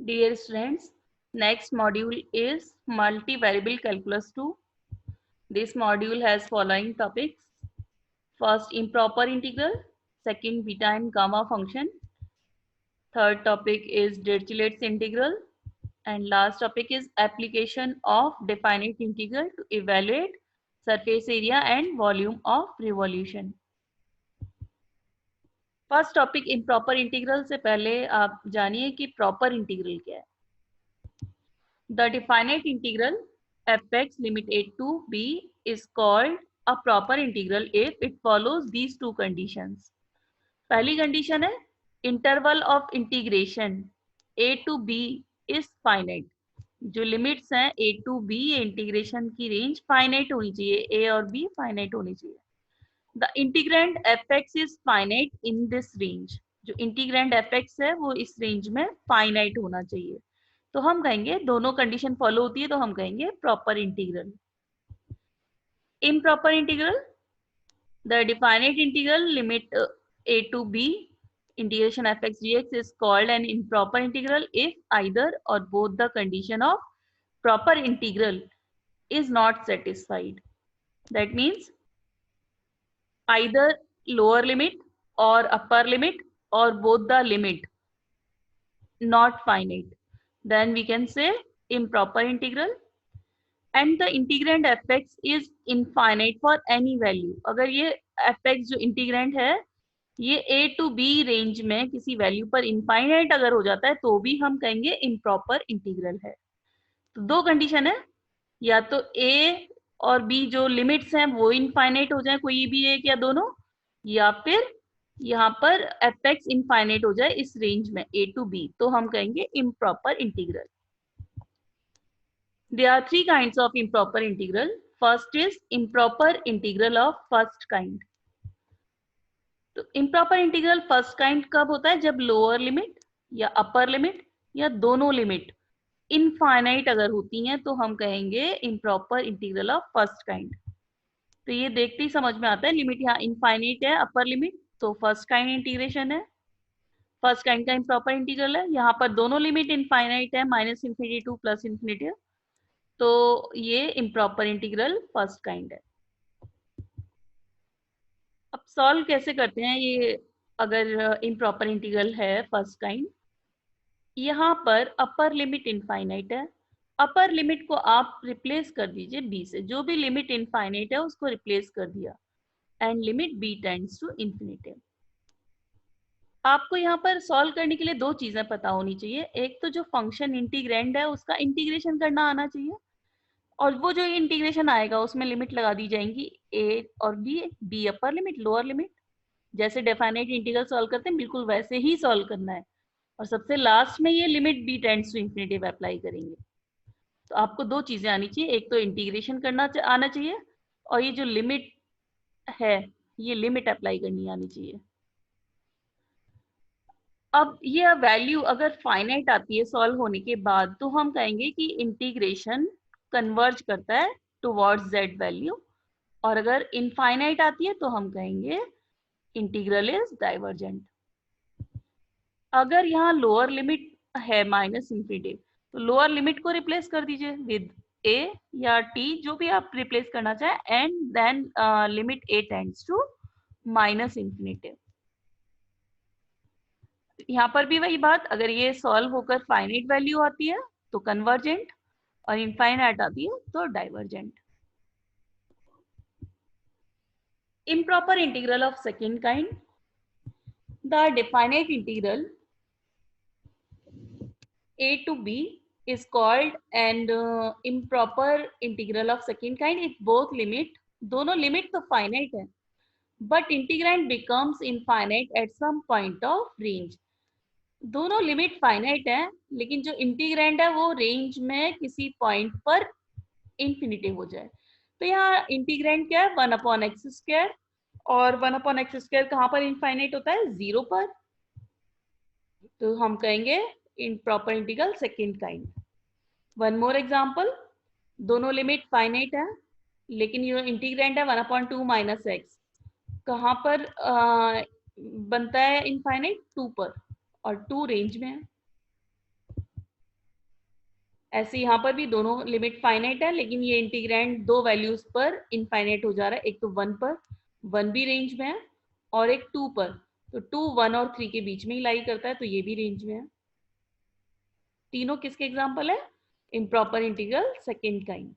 Dear students, next module is multivariable calculus 2. This module has following topics. First, improper integral. Second, beta and gamma function. Third topic is Dirichlet's integral. And last topic is application of definite integral to evaluate surface area and volume of revolution. First topic improper integral से पहले आप जानिए कि proper integral क्या है. The definite integral fx limit a to b is called a proper integral if it follows these two conditions. पहली condition है interval of integration a to b is finite. जो लिमिट्स हैं a to b integration की range finite होनी चाहिए, a और b finite होनी चाहिए. The integrand fx is finite in this range. जो इंटीग्रैंड fx है वो इस रेंज में फाइनाइट होना चाहिए. तो हम कहेंगे दोनों कंडीशन फॉलो होती है तो हम कहेंगे proper integral. Improper integral, the definite integral limit a to b integration fx dx is called an improper integral if either or both the condition of proper integral is not satisfied. That means either lower limit or upper limit or both the limit not finite, then we can say improper integral. And the integrand fx is infinite for any value. अगर ये fx जो integrand है ये a to b range में किसी value पर infinite अगर हो जाता है तो भी हम कहेंगे इम्प्रॉपर इंटीग्रल है. तो दो कंडीशन है, या तो a और b जो लिमिट्स हैं वो इनफाइनाइट हो जाए कोई भी एक या दोनों, या फिर यहाँ पर fx इनफाइनाइट हो जाए इस रेंज में a to b, तो हम कहेंगे improper integral. There are three kinds of improper integral. First is improper integral of first kind. तो improper integral first kind कब होता है? जब लोअर लिमिट या अपर लिमिट या दोनों लिमिट इनफाइनाइट अगर होती हैं तो हम कहेंगे improper integral of first kind. तो ये देखते ही समझ में आता है, लिमिट यहाँ इनफाइनाइट है, अपर लिमिट, तो फर्स्ट काइंड इंटीग्रेशन है, फर्स्ट काइंड का इम्प्रॉपर इंटीग्रल है. यहाँ पर दोनों लिमिट इनफाइनाइट है, minus infinity two plus infinity, तो ये इम्प्रॉपर इंटीग्रल फर्स्ट काइंड है. अब सॉल्व कैसे करते हैं ये अगर इम्प्रॉपर इंटीग्रल है फर्स्ट काइंड. यहाँ पर अपर लिमिट इनफाइनाइट है, अपर लिमिट को आप रिप्लेस कर दीजिए b से, जो भी लिमिट इनफाइनाइट है उसको रिप्लेस कर दिया, and limit b tends to infinity. आपको यहाँ पर सॉल्व करने के लिए दो चीजें पता होनी चाहिए. एक तो जो फंक्शन इंटीग्रैंड है उसका इंटीग्रेशन करना आना चाहिए, और वो जो इंटीग्रेशन आएगा उसमें लिमिट लगा दी जाएंगी a और b upper limit lower limit. जैसे डेफिनेट इंटीग्रल सॉल्व करते हैं बिल्कुल वैसे ही सॉल्व करना है, और सबसे लास्ट में ये limit b tends to infinity apply करेंगे. तो आपको दो चीजें आनी चाहिए, एक तो इंटीग्रेशन करना आना चाहिए, और ये जो लिमिट है ये लिमिट अप्लाई करनी आनी चाहिए. अब ये वैल्यू अगर फाइनाइट आती है सॉल्व होने के बाद तो हम कहेंगे कि इंटीग्रेशन कन्वर्ज करता है टुवर्ड्स z वैल्यू, और अगर इनफाइनाइट आती है तो हम कहेंगे इंटीग्रल इज डाइवर्जेंट. अगर यहाँ लोअर लिमिट है माइनस इन्फिनिटी तो लोअर लिमिट को रिप्लेस कर दीजिए विद a या t, जो भी आप रिप्लेस करना चाहें, and then limit a tends to minus infinity. यहाँ पर भी वही बात, अगर ये सॉल्व होकर फाइनाइट वैल्यू आती है तो कन्वर्जेंट, और इनफाइनाइट आती है तो divergent. Improper integral of second kind. The definite integral a to b is called an improper integral of second kind if both limit, दोनों लिमिट तो फाइनाइट है, but integrand becomes infinite at some point of range. दोनों limit finite है लेकिन जो integrand है वो range में किसी पॉइंट पर इंफिनिटी हो जाए. तो यहाँ इंटीग्रैंड क्या है? 1/x², और 1/x² कहाँ पर इनफाइनाइट होता है? 0 पर. तो हम कहेंगे improper integral second kind. One more example, दोनों लिमिट फाइनाइट है लेकिन ये इंटीग्रैंड है 1/2 - x, कहाँ पर बनता है इनफाइनाइट? 2 पर, और 2 रेंज में है. ऐसे यहाँ पर भी दोनों लिमिट फाइनाइट है, लेकिन ये इंटीग्रैंड दो वैल्यूज पर इनफाइनाइट हो जा रहा है। एक तो 1 पर, 1 भी रेंज में है, और एक 2 पर, तो 2 1 और 3 के बीच में ही लाई करता है, तो ये भी रेंज में है। तीनों किसके एग्जाम्पल है? Improper integral second kind.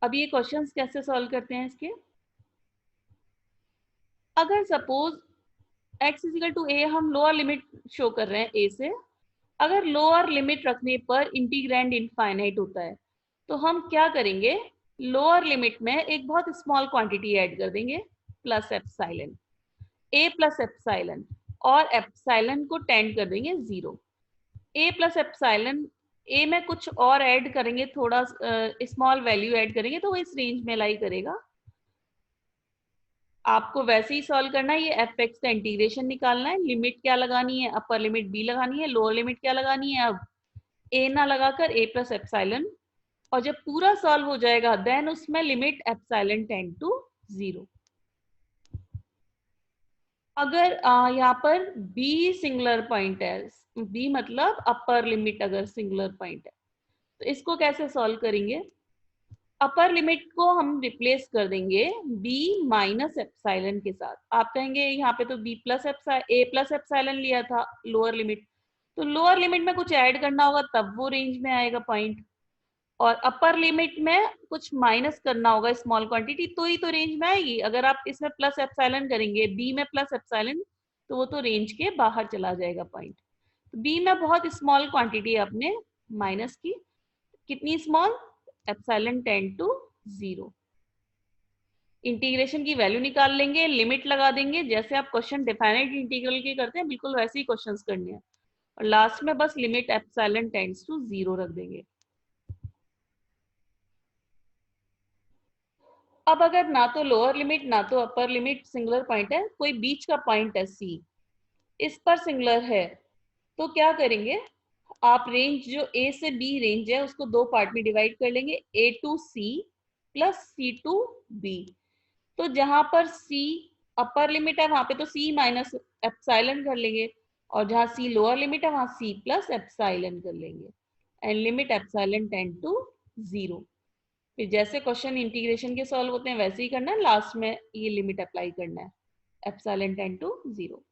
अब ये क्वेश्चंस कैसे सॉल्व करते हैं इसके? अगर suppose x is equal to a, हम लोअर लिमिट शो कर रहे हैं a से, अगर लोअर लिमिट रखने पर इंटीग्रैंड इनफाइनाइट होता है, तो हम क्या करेंगे? लोअर लिमिट में एक बहुत स्मॉल क्वांटिटी ऐड कर देंगे, plus epsilon, a plus epsilon, और एप्सिलॉन को टेंड कर देंगे 0। a प्लस एप्सिलॉन, a में कुछ और ऐड करेंगे, थोड़ा स्मॉल वैल्यू ऐड करेंगे, तो वो इस रेंज में लाई करेगा। आपको वैसे ही सॉल्व करना है, ये एफ एक्स का इंटीग्रेशन निकालना है। लिमिट क्या लगानी है? अपर लिमिट b लगानी है। लोअर लिमिट क्या लगानी है? अब a ना लगाकर a प्लस एप्सिलॉन, और जब पूरा सॉल्व हो जाएगा देन उसमें लिमिट एप्सिलॉन टेंड टू 0। अगर यहाँ पर b सिंगुलर पॉइंट है, b मतलब अपर लिमिट अगर सिंगुलर पॉइंट है, तो इसको कैसे सॉल्व करेंगे? अपर लिमिट को हम रिप्लेस कर देंगे b माइनस एप्सिलॉन के साथ। आप कहेंगे यहाँ पे तो b plus a plus epsilon लिया था लोअर लिमिट, तो लोअर लिमिट में कुछ ऐड करना होगा तब वो रेंज में आएगा पॉइंट, और अपर लिमिट में कुछ माइनस करना होगा स्मॉल क्वांटिटी, तो ही तो रेंज में आएगी। अगर आप इसमें प्लस एप्सिलॉन करेंगे b में प्लस एप्सिलॉन, तो वो तो रेंज के बाहर चला जाएगा पॉइंट। तो b में बहुत स्मॉल क्वांटिटी आपने माइनस की, कितनी small? Epsilon tend to 0। Integration की वैल्यू निकाल लेंगे, लिमिट लगा देंगे, जैसे आप क्वेश्चन डिफाइनाइट इंटीग्रल के करते हैं बिल्कुल वैसे ही क्वेश्चंस करने हैं, और लास्ट में बस लिमिट एप्सिलॉन टेंड्स टू 0 रख देंगे। अब अगर ना तो लोअर लिमिट ना तो अपर लिमिट सिंगुलर पॉइंट है, कोई बीच का पॉइंट है सी, इस पर सिंगुलर है, तो क्या करेंगे? आप रेंज जो a से b रेंज है उसको दो पार्ट में डिवाइड कर लेंगे, a to c plus c to b। तो जहां पर c अपर लिमिट है वहां पे तो c माइनस एप्सिलॉन कर लेंगे, और जहां c लोअर लिमिट है वहां c प्लस एप्सिलॉन कर लेंगे, and limit epsilon tend to 0। फिर जैसे क्वेश्चन इंटीग्रेशन के सॉल्व होते हैं वैसे ही करना है, लास्ट में ये लिमिट अप्लाई करना है, epsilon tend to 0।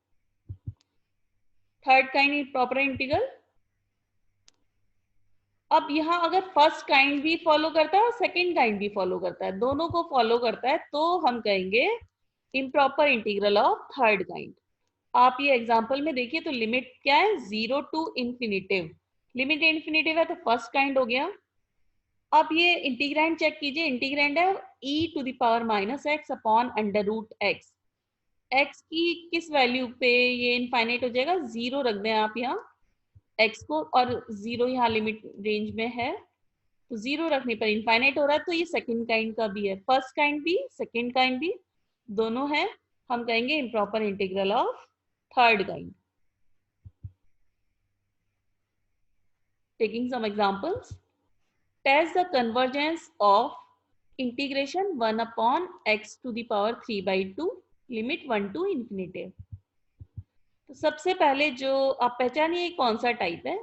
Third kind proper integral. अब यहाँ अगर फर्स्ट काइंड भी फॉलो करता है और सेकंड काइंड भी फॉलो करता है, दोनों को फॉलो करता है, तो हम कहेंगे improper integral of third kind. आप ये एग्जांपल में देखिए तो लिमिट क्या है? 0 टू इंफिनिटिव, लिमिट इंफिनिटिव है तो फर्स्ट काइंड हो गया। अब ये इंटीग्रैंड चेक कीजिए, इंटीग्रैंड है e to the power minus x upon under root x. X की किस वैल्यू पे ये इनफाइनाइट हो जाएगा? 0 रख दें आप यहाँ x को, और 0 यहाँ लिमिट रेंज में है, तो 0 रखने पर इनफाइनाइट हो रहा है। तो ये सेकंड काइंड का भी है, फर्स्ट काइंड भी सेकंड काइंड भी दोनों है, हम कहेंगे improper integral of third kind. Taking some examples, test the convergence of integration 1 upon x to the power 3/2 limit 1 to infinity. तो सबसे पहले जो आप पहचानिए कौन सा टाइप है,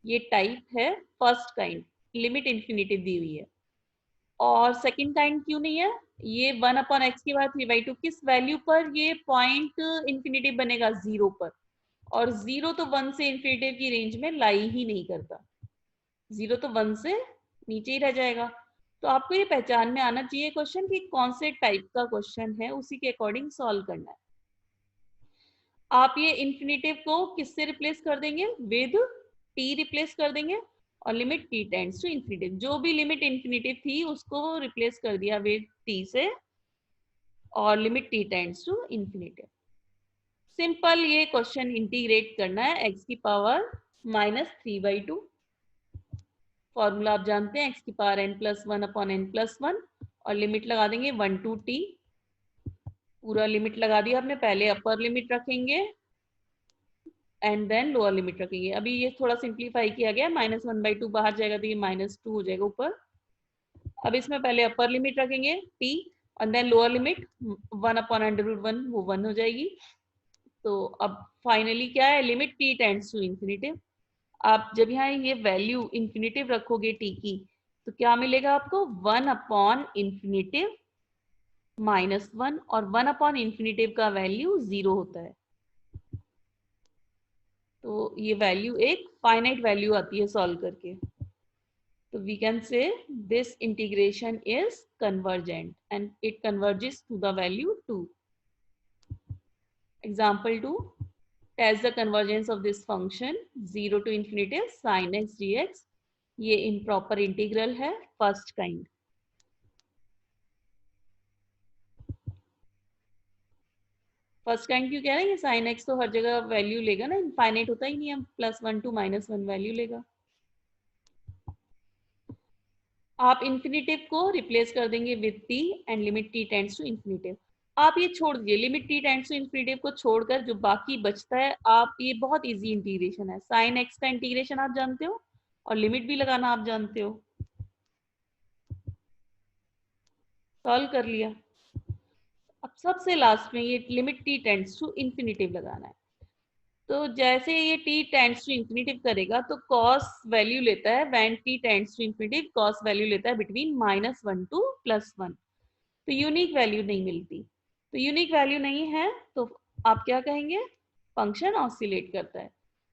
ये टाइप है फर्स्ट काइंड, लिमिट इंफिनिटी दी हुई है। और सेकंड काइंड क्यों नहीं है? ये 1 अपॉन एक्स के बाद 3/2 किस वैल्यू पर ये पॉइंट इंफिनिटी बनेगा? 0 पर, और 0 तो 1 से इंफिनिटी की रेंज में लाई ही नहीं करता, 0 तो 1 से नीचे ही रह जाएगा। तो आपको ये पहचान में आना चाहिए क्वेश्चन कि कौन से टाइप का क्वेश्चन है, उसी के अकॉर्डिंग सॉल्व करना है। आप ये इंफिनिटिव को किससे रिप्लेस कर देंगे? विद t रिप्लेस कर देंगे, और limit t tends to infinitive, जो भी लिमिट इंफिनिटिव थी उसको रिप्लेस कर दिया विद t से, और limit t tends to infinitive. Simple ये क्वेश्चन इंटीग्रेट करना है x की पावर -3/2। फॉर्मूला आप जानते हैं, x की पावर n+1 अपॉन n+1, और लिमिट लगा देंगे 1 टू t। पूरा लिमिट लगा दिया आपने, पहले अपर लिमिट रखेंगे एंड देन लोअर लिमिट रखेंगे। अभी ये थोड़ा सिंप्लीफाई किया गया, -1/2 बाहर जाएगा तो ये -2 हो जाएगा ऊपर। अब इसमें पहले अपर लिमिट रखेंगे t, और देन लोअर लिमिट 1 अपॉन √1, वो 1 हो जाएगी। तो अब फाइनली क्या है? Limit t tends to infinity. आप जब यहाँ ये वैल्यू इंफिनिटिव रखोगे टी की, तो क्या मिलेगा आपको? 1/इंफिनिटिव -1, और 1/इंफिनिटिव का वैल्यू 0 होता है। तो ये वैल्यू एक फाइनाइट वैल्यू आती है सॉल्व करके। तो we can say this integration is convergent and it converges to the value 2. Example 2, test the convergence of this function 0 to infinitive sin x dx. ये improper integral है first kind. First kind क्यों कह रहे हैं? ये sin x तो हर जगह value लेगा ना, इनफाइनाइट होता ही नहीं है, +1 to -1 वैल्यू लेगा। आप इन्फिनिटिव को रिप्लेस कर देंगे with t and limit t tends to infinitive. आप ये छोड़ दीजिए, limit t tends to infinitive को छोड़कर जो बाकी बचता है, आप ये बहुत इजी इंटीग्रेशन है। साइन x का इंटीग्रेशन आप जानते हो और लिमिट भी लगाना आप जानते हो। सॉल्व कर लिया। अब सबसे लास्ट में ये limit t tends to infinitive लगाना है। तो जैसे ये t टेंड्स टू इन्फिनिटिव करेगा तो cos वैल्यू लेता है, when t tends to infinitive cos value लेता है बिटवीन -1 टू +1। तो यूनिक वैल्यू नहीं मिलती। तो यूनिक वैल्यू नहीं है तो आप क्या कहेंगे? फंक्शन ऑसिलेट करता है।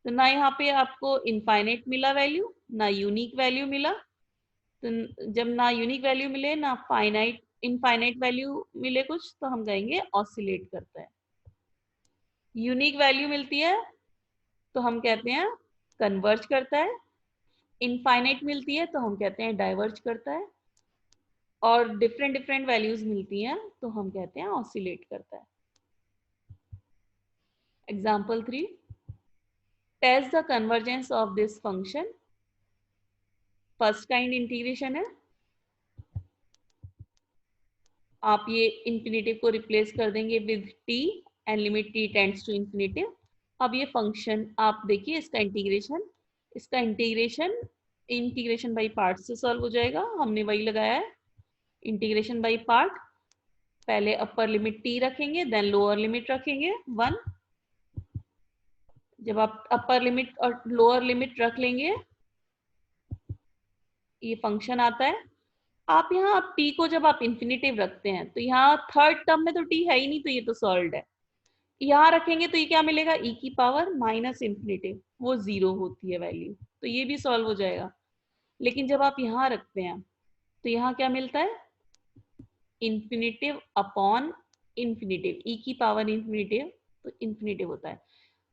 तो ना यहाँ पे आपको इनफाइनाइट मिला वैल्यू, ना यूनिक वैल्यू मिला। तो जब ना यूनिक वैल्यू मिले ना फाइनाइट इनफाइनाइट वैल्यू मिले कुछ, तो हम कहेंगे ऑसिलेट करता है। यूनिक वैल्यू मिलती है तो हम कहते हैं कन्वर्ज करता है, इनफाइनाइट मिलती है तो हम कहते हैं डाइवर्ज करता है, और डिफरेंट डिफरेंट वैल्यूज मिलती हैं तो हम कहते हैं ऑसिलेट करता है। Example 3, test the convergence of this function. First kind integration है। आप ये इंफिनिटिव को रिप्लेस कर देंगे with t and limit t tends to infinitive. अब ये फंक्शन आप देखिए, इसका इंटीग्रेशन बाई पार्ट से सॉल्व हो जाएगा। हमने वही लगाया है, इंटीग्रेशन बाई पार्ट। पहले अपर लिमिट t रखेंगे, देन लोअर लिमिट रखेंगे 1। जब आप अपर लिमिट और लोअर लिमिट रख लेंगे, ये फंक्शन आता है। आप यहाँ आप t को जब आप इंफिनिटिव रखते हैं तो यहाँ थर्ड टर्म में तो t है ही नहीं, तो ये तो सॉल्व है। यहाँ रखेंगे तो ये क्या मिलेगा? e की पावर माइनस इंफिनिटिव, वो 0 होती है वैल्यू, तो ये भी सॉल्व हो जाएगा। लेकिन जब आप यहाँ रखते हैं तो यहाँ क्या मिलता है? इंफिनिटिव अपॉन इंफिनिटिव, e की पावर इंफिनिटिव, तो इंफिनिटिव होता है।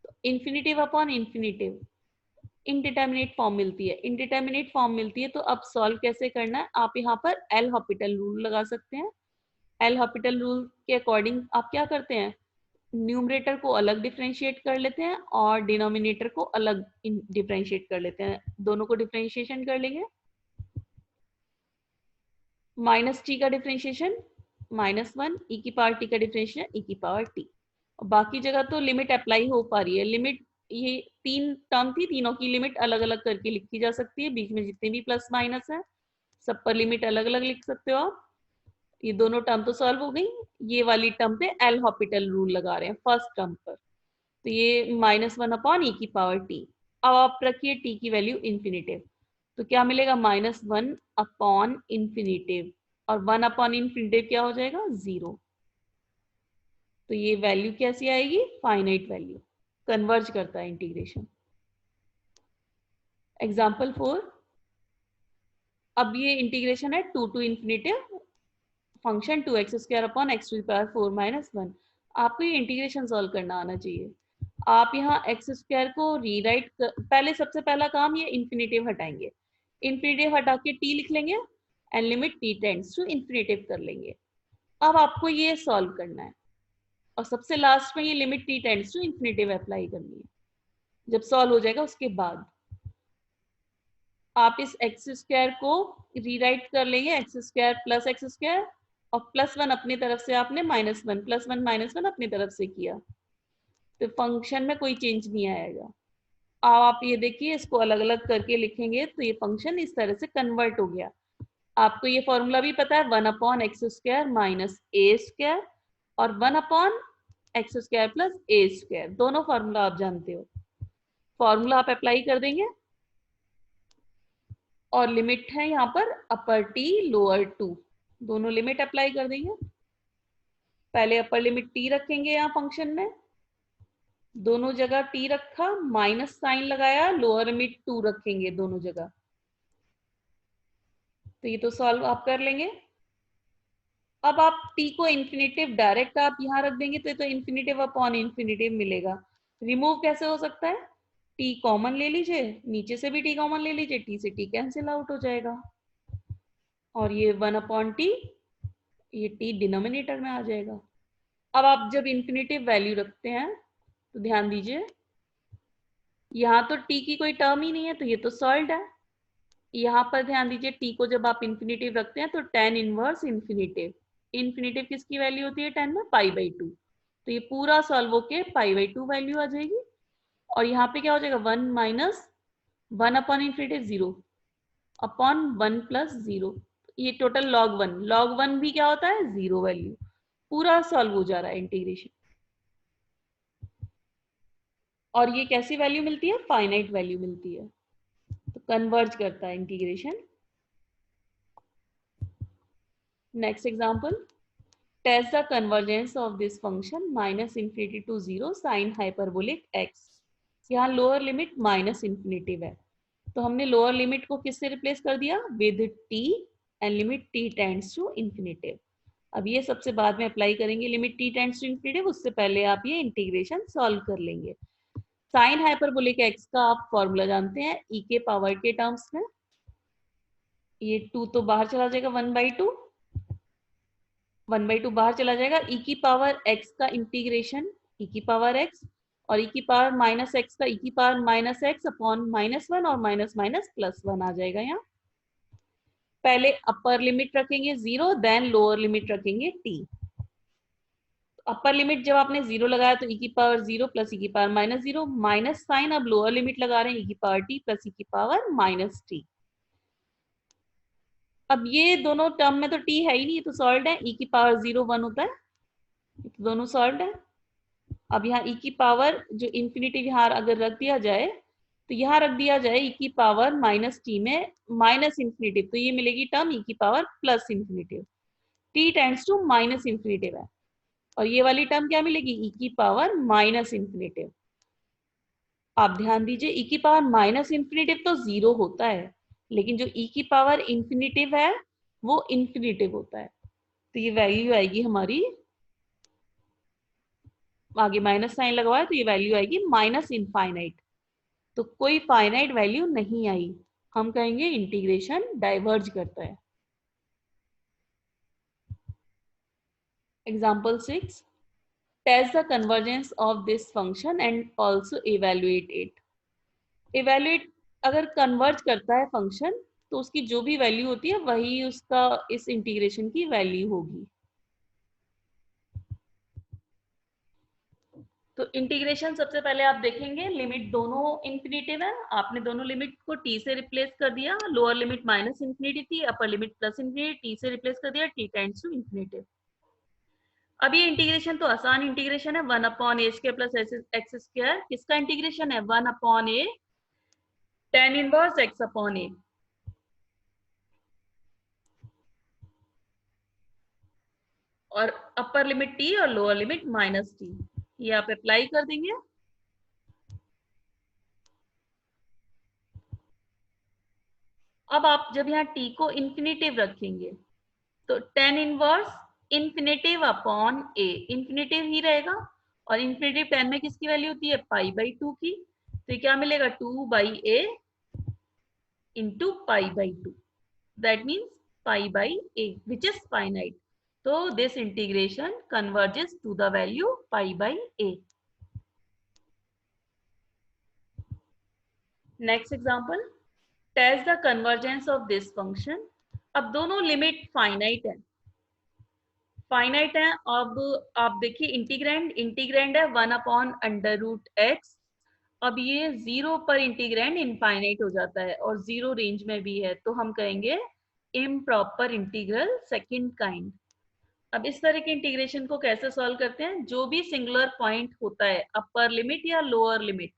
तो infinitive upon infinitive indeterminate form मिलती है। इनडिटर्मिनेट फॉर्म मिलती है तो अब सॉल्व कैसे करना है? आप यहाँ पर एल हॉपिटल रूल लगा सकते हैं। एल हॉपिटल रूल के अकॉर्डिंग आप क्या करते हैं? न्यूमरेटर को अलग डिफरेंशिएट कर लेते हैं और डिनोमिनेटर को अलग डिफरेंशिएट कर लेते हैं। दोनों को डिफरेंशिएशन कर लेंगे। -t का डिफरेंशिएशन -1, e की पावर t का डिफरेंशिएशन e की पावर t। और बाकी जगह तो लिमिट अप्लाई हो पा रही है। लिमिट ये 3 टर्म थी, तीनों की लिमिट अलग अलग करके लिखी जा सकती है। बीच में जितने भी प्लस माइनस है सब पर लिमिट अलग अलग लिख सकते हो आप। ये दोनों टर्म तो सॉल्व हो गई। ये वाली टर्म पे एल हॉपिटल रूल लगा रहे हैं फर्स्ट टर्म पर। तो ये -1/e की पावर t। अब आप रखिए t की वैल्यू इंफिनिटिव, तो क्या मिलेगा? -1/इंफिनिटिव, और 1/इंफिनिटिव क्या हो जाएगा? 0। तो ये वैल्यू कैसी आएगी? Finite value. कन्वर्ज करता है इंटीग्रेशन। एग्जाम्पल 4, अब ये इंटीग्रेशन है 2 to infinitive function 2x² upon x⁴ -1। आपको ये इंटीग्रेशन सॉल्व करना आना चाहिए। आप यहाँ x² को रीराइट पहले सबसे पहला काम ये इंफिनिटिव हटाएंगे। इंफिनिटिव हटा के t लिख लेंगे and limit t tends to infinitive कर लेंगे। अब आपको ये सॉल्व करना है और सबसे लास्ट में ये limit t tends to infinitive apply करनी है। जब सॉल्व हो जाएगा उसके बाद आप इस x² को रीराइट कर लेंगे, x² प्लस x², और +1 अपनी तरफ से आपने -1 +1 -1 अपनी तरफ से किया, तो फंक्शन में कोई चेंज नहीं आएगा। अब आप ये देखिए, इसको अलग अलग करके लिखेंगे तो ये फंक्शन इस तरह से कन्वर्ट हो गया। आपको ये फॉर्मूला भी पता है, 1/x² - a² और 1/x² + a², दोनों फॉर्मूला आप जानते हो। फॉर्मूला आप अप्लाई कर देंगे और लिमिट है यहाँ पर अपर टी लोअर टू, दोनों लिमिट अप्लाई कर देंगे। पहले अपर लिमिट टी रखेंगे यहाँ फंक्शन में, दोनों जगह टी रखा, माइनस साइन लगाया, लोअर लिमिट टू रखेंगे दोनों जगह। तो ये तो सॉल्व आप कर लेंगे। अब आप टी को इन्फिनेटिव डायरेक्ट आप यहां रख देंगे तो ये तो इन्फिनेटिव अपॉन इन्फिनेटिव मिलेगा। रिमूव कैसे हो सकता है? टी कॉमन ले लीजिए, नीचे से भी टी कॉमन ले लीजिए, टी से टी कैंसिल आउट हो जाएगा, और ये वन अपॉन टी, ये टी डिनोमिनेटर में आ जाएगा। अब आप जब इन्फिनेटिव वैल्यू रखते हैं तो ध्यान दीजिए, यहाँ तो टी की कोई टर्म ही नहीं है, तो ये तो सॉल्व है। यहाँ पर ध्यान दीजिए, टी को जब आप इन्फिनेटिव रखते हैं तो टेन इनवर्स इन्फिनेटिव, इन्फिनेटिव किसकी वैल्यू होती है 10 में? Pi by two. तो ये पूरा सॉल्व होके पाई बाई टू वैल्यू आ जाएगी, और यहाँ पे क्या हो जाएगा? One minus one upon infinitive zero upon one plus zero, ये टोटल लॉग वन भी क्या होता है? Zero value. पूरा सॉल्व हो जा रहा है इंटीग्रेशन, और ये कैसी वैल्यू मिलती है? फाइनाइट वैल्यू मिलती है, तो कन्वर्ज करता है integration. Next example, test the convergence of this function minus infinity to zero sine hyperbolic x. यहाँ लोअर लिमिट माइनस इन्फिनिटिव है, तो हमने लोअर लिमिट को किससे रिप्लेस कर दिया? With t, and limit t tends to infinitive. अब ये सबसे बाद में अप्लाई करेंगे limit t tends to infinitive, उससे पहले आप ये इंटीग्रेशन सॉल्व कर लेंगे। साइन हाइपरबोलिक एक्स का आप फॉर्मूला जानते हैं ई के पावर के टर्म्स में, ये टू तो बाहर चला जाएगा, one by two, one by two बाहर चला जाएगा, ई की पावर एक्स का इंटीग्रेशन ई की पावर एक्स, और ई की पावर माइनस एक्स का ई की power minus x upon minus one, और माइनस माइनस प्लस वन आ जाएगा। यहाँ पहले अपर लिमिट रखेंगे जीरो, देन लोअर लिमिट रखेंगे टी। अपर लिमिट जब आपने जीरो लगाया तो ई की पावर जीरो प्लस ई की power minus zero, minus sine, अब लोअर लिमिट लगा रहे हैं ई की पावर टी प्लस ई की पावर माइनस टी। अब ये दोनों टर्म में तो टी है ही नहीं, तो सॉल्व है, ई की पावर जीरो वन होता है, तो दोनों सॉल्व है। अब यहाँ ई की पावर जो इन्फिनिटी यहाँ अगर रख दिया जाए, तो यहाँ रख दिया जाए ई की पावर माइनस टी में माइनस इन्फिनिटिव, तो ये मिलेगी टर्म ई की power plus infinitive, t tends to minus infinitive है, और ये वाली टर्म क्या मिलेगी? ई की पावर माइनस इन्फिनिटिव। आप ध्यान दीजिए, ई की पावर माइनस इन्फिनिटिव तो जीरो होता है, लेकिन जो ई की पावर इन्फिनिटिव है वो इन्फिनिटिव होता है, तो ये वैल्यू आएगी हमारी, आगे माइनस साइन लगवाया तो ये वैल्यू आएगी माइनस इनफाइनाइट, तो कोई फाइनाइट वैल्यू नहीं आई, हम कहेंगे इंटीग्रेशन डाइवर्ज करता है। Example 6, test the convergence of this function and also evaluate it. Evaluate, अगर कन्वर्ज करता है फंक्शन तो उसकी जो भी वैल्यू होती है वही उसका इस इंटीग्रेशन की वैल्यू होगी। तो इंटीग्रेशन सबसे पहले आप देखेंगे, लिमिट दोनों इन्फिनेटिव है, आपने दोनों लिमिट को टी से रिप्लेस कर दिया, लोअर लिमिट माइनस इन्फिनिटी थी, upper limit plus infinity, T से रिप्लेस कर दिया, टी टेंड्स टू इन्फिनिटिव। अब ये इंटीग्रेशन तो आसान इंटीग्रेशन है, वन अपॉन ए स्क्वायर प्लस एक्स स्क्वायर, किसका इंटीग्रेशन है? वन अपॉन ए टेन इनवर्स एक्स अपॉन ए, और अपर लिमिट टी और लोअर लिमिट माइनस टी, ये आप अप्लाई कर देंगे। अब आप जब यहाँ टी को इन्फिनेटिव रखेंगे तो टेन इनवर्स इन्फिनेटिव अपॉन ए, इन्फिनेटिव ही रहेगा, और इन्फिनेटिव 10 में किसकी वैल्यू होती है? पाई बाई टू की, तो ये क्या मिलेगा? Two by A into pi by two, that means pi by A which is finite, so this integration converges to the value pi by a. Next example, test the convergence of this function. अब दोनों limit finite है, finite है। अब आप देखिए integrand, integrand है one upon under root x, अब ये जीरो पर इंटीग्रैंड इनफाइनाइट हो जाता है और जीरो रेंज में भी है, तो हम कहेंगे इम्प्रॉपर इंटीग्रल सेकंड काइंड। अब इस तरह के इंटीग्रेशन को कैसे सॉल्व करते हैं? जो भी सिंगुलर पॉइंट होता है, अपर लिमिट या लोअर लिमिट,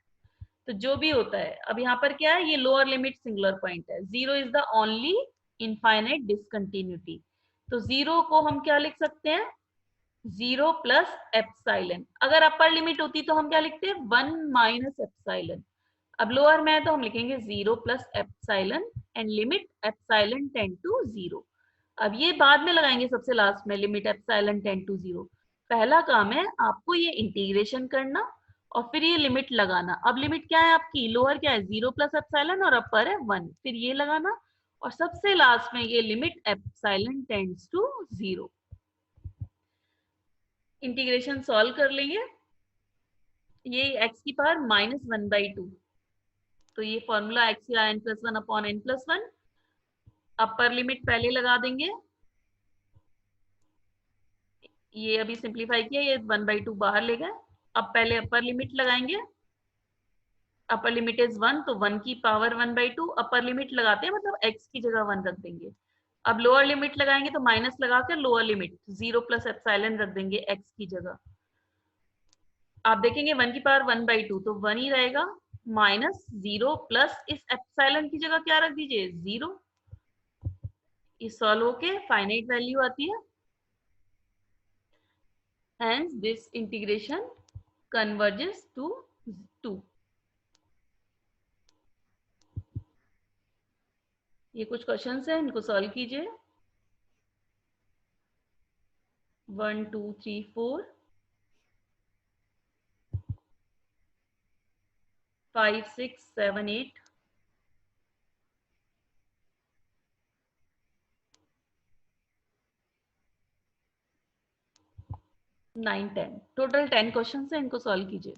तो जो भी होता है, अब यहाँ पर क्या है, ये लोअर लिमिट सिंगुलर पॉइंट है, zero is the only infinite discontinuity. तो जीरो को हम क्या लिख सकते हैं, जीरो प्लस एप्साइलन। अगर अपर लिमिट होती तो हम क्या लिखते हैं, वन माइनस एप्साइलन। अब लोअर में है तो हम लिखेंगे zero plus epsilon and limit epsilon tend to zero. अब ये बाद में लगाएंगे सबसे लास्ट में, limit epsilon tend to zero. पहला काम है आपको ये इंटीग्रेशन करना और फिर ये लिमिट लगाना। अब लिमिट क्या है आपकी, लोअर क्या है, जीरो प्लस एप्साइलन और अपर है वन, फिर ये लगाना और सबसे लास्ट में ये limit epsilon tends to zero. Integration solve कर लेंगे, ये x की पावर -1/2, तो ये फॉर्मूला x या n+1 upon n+1। Upper limit पहले लगा देंगे, ये अभी सिंप्लीफाई किया, ये 1/2 बाहर ले गए। अब पहले अपर लिमिट लगाएंगे, अपर लिमिट इज 1, तो 1 की पावर 1/2। अपर लिमिट लगाते हैं मतलब x की जगह 1 रख देंगे। अब लोअर लिमिट लगाएंगे तो माइनस लगाकर lower limit zero plus epsilon रख देंगे x की जगह। आप देखेंगे 1 की पावर 1/2 तो 1 ही रहेगा, माइनस जीरो प्लस इस एप्सिलॉन की जगह क्या रख दीजिए, जीरो। ये सॉल्व होके फाइनाइट वैल्यू आती है। Hence this integration converges to 2। ये कुछ क्वेश्चंस हैं, इनको सॉल्व कीजिए। 1 2 3 4 5 6 7 8 9 10, टोटल 10 क्वेश्चंस हैं, इनको सॉल्व कीजिए।